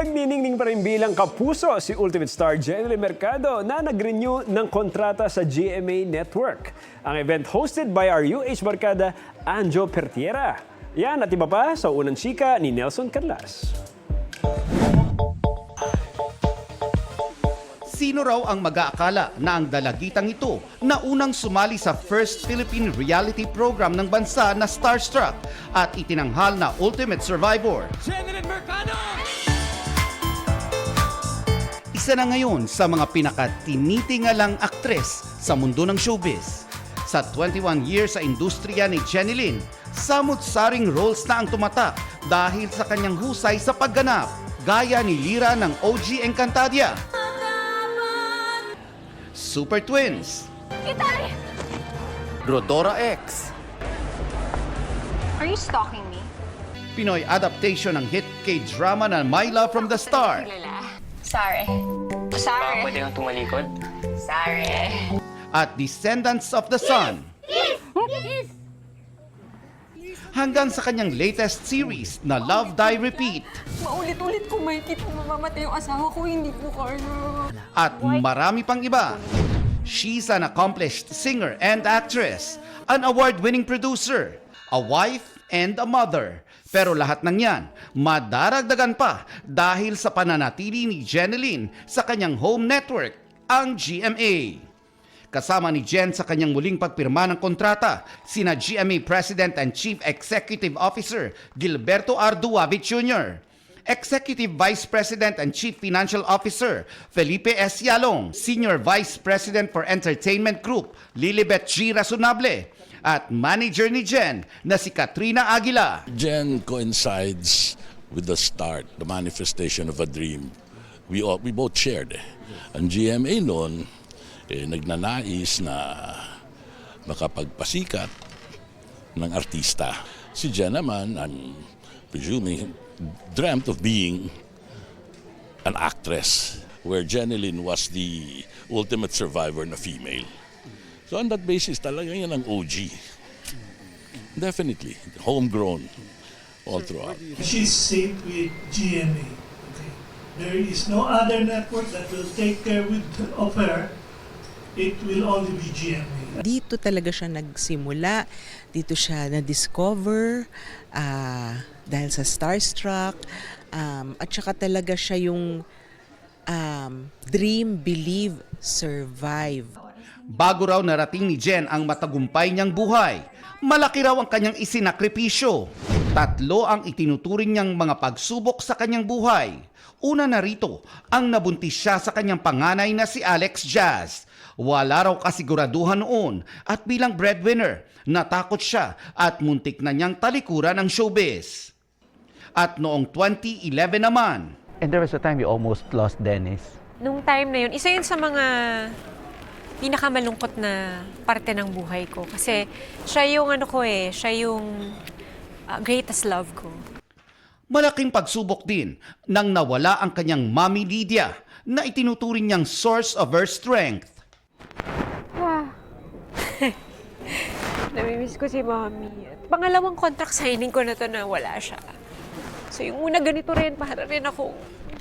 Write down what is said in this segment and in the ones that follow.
Nagniningning pa rin bilang kapuso si Ultimate Star Jenny Mercado na nag-renew ng kontrata sa GMA Network. Ang event hosted by our UH barkada Anjo Pertiera. Yan at iba pa sa unang chika ni Nelson Carlas. Sino raw ang mag-aakala na ang dalagitang ito na unang sumali sa first Philippine reality program ng bansa na Starstruck at itinanghal na Ultimate Survivor? Jenny Mercado! Isa na ngayon sa mga pinakatinitingalang aktres sa mundo ng showbiz. Sa 21 years sa industriya ni Jenny Lynn, samut-saring roles na ang tumatak dahil sa kanyang husay sa pagganap, gaya ni Lira ng OG Encantadia, Super Twins, Itay! Rodora X, Are you stalking me? Pinoy adaptation ng hit K-drama na My Love from the Star, Sorry. Sorry. Pwede kang tumalikod? Sorry. at Descendants of the Sun. Hanggang sa kanyang latest series na Love Die Repeat Maulit-ulit ko makikita mamamatay yung asawa ko, hindi po Carlo. at marami pang iba. She's an accomplished singer and actress, an award-winning producer, a wife and a mother. Pero lahat ng yan, madaragdagan pa dahil sa pananatili ni Jenny Lynn sa kanyang home network, ang GMA. Kasama ni Jen sa kanyang muling pagpirma ng kontrata, sina GMA President and Chief Executive Officer Gilberto R. Duavit Jr., Executive Vice President and Chief Financial Officer Felipe S. Yalong, Senior Vice President for Entertainment Group Lilibet G. Razonable, at manager ni Jen na si Katrina Aguila. Jen coincides with the start, the manifestation of a dream we both shared. Ang GMA noon, nagnanais na makapagpasikat ng artista. Si Jen naman, I'm presuming, dreamt of being an actress, where Jenny Lynn was the ultimate survivor na female. So on that basis, talaga yan ang OG. Definitely, homegrown all throughout. She's safe with GMA. Okay. There is no other network that will take care of her. It will only be GMA. Dito talaga siya nagsimula, dito siya na-discover dahil sa Starstruck, at saka talaga siya yung dream, believe, survive. Bago raw narating ni Jen ang matagumpay niyang buhay, malaki raw ang kanyang isinakripisyo. 3 ang itinuturing niyang mga pagsubok sa kanyang buhay. Una na rito, ang nabuntis siya sa kanyang panganay na si Alex Jazz. Wala raw kasiguraduhan noon at bilang breadwinner, natakot siya at muntik na niyang talikuran ng showbiz. At noong 2011 naman, And there was a time you almost lost Dennis. Nung time na yun, isa yun sa mga pinakamalungkot na parte ng buhay ko. Kasi siya yung siya yung greatest love ko. malaking pagsubok din nang nawala ang kanyang Mami Lydia na itinuturing niyang source of her strength. Namimiss ko si Mami. Pangalawang contract signing ko na to na wala siya. So yung una ganito rin, para rin ako,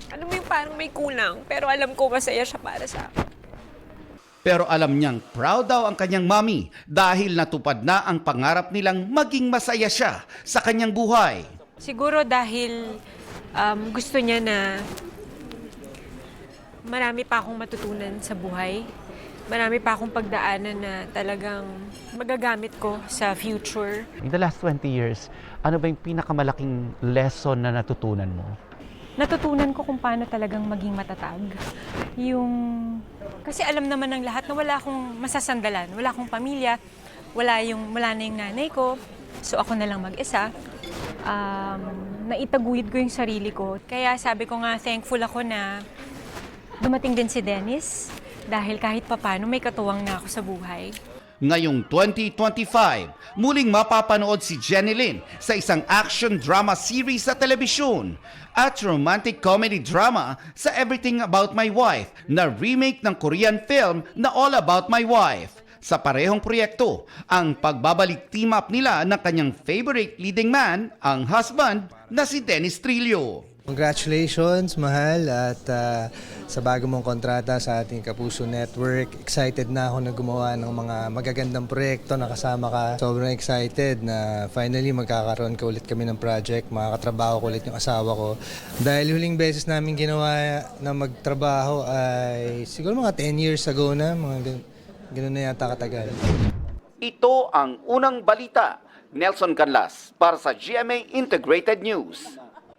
alam mo yung parang may kulang, pero alam ko masaya siya para sa akin. Pero alam niyang proud daw ang kanyang mami dahil natupad na ang pangarap nilang maging masaya siya sa kanyang buhay. Siguro dahil gusto niya na marami pa akong matutunan sa buhay. Marami pa akong pagdaanan na talagang magagamit ko sa future. In the last 20 years, ano ba yung pinakamalaking lesson na natutunan mo? Natutunan ko kung paano talagang maging matatag. Kasi alam naman ng lahat na wala akong masasandalan, wala akong pamilya, wala na yung nanay ko, so ako na lang mag-isa. Naitaguyod ko yung sarili ko. Kaya sabi ko nga, thankful ako na dumating din si Dennis dahil kahit papano may katuwang na ako sa buhay. Ngayong 2025, muling mapapanood si Jenny Lynn sa isang action drama series sa telebisyon at romantic comedy drama sa Everything About My Wife na remake ng Korean film na All About My Wife. Sa parehong proyekto, ang pagbabalik team up nila ng kanyang favorite leading man, ang husband na si Dennis Trillo. Congratulations, mahal, at sa bago mong kontrata sa ating Kapuso Network. Excited na ako na gumawa ng mga magagandang proyekto na kasama ka. Sobrang excited na finally magkakaroon ka ulit kami ng project, makakatrabaho ko ulit yung asawa ko. Dahil huling beses namin ginawa na magtrabaho ay siguro mga 10 years ago na, mga ganun na yata katagal. Ito ang unang balita. Nelson Canlas para sa GMA Integrated News.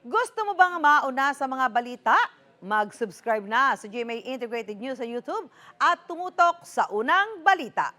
Gusto mo bang mauna sa mga balita? Mag-subscribe na sa GMA Integrated News sa YouTube at tumutok sa unang balita.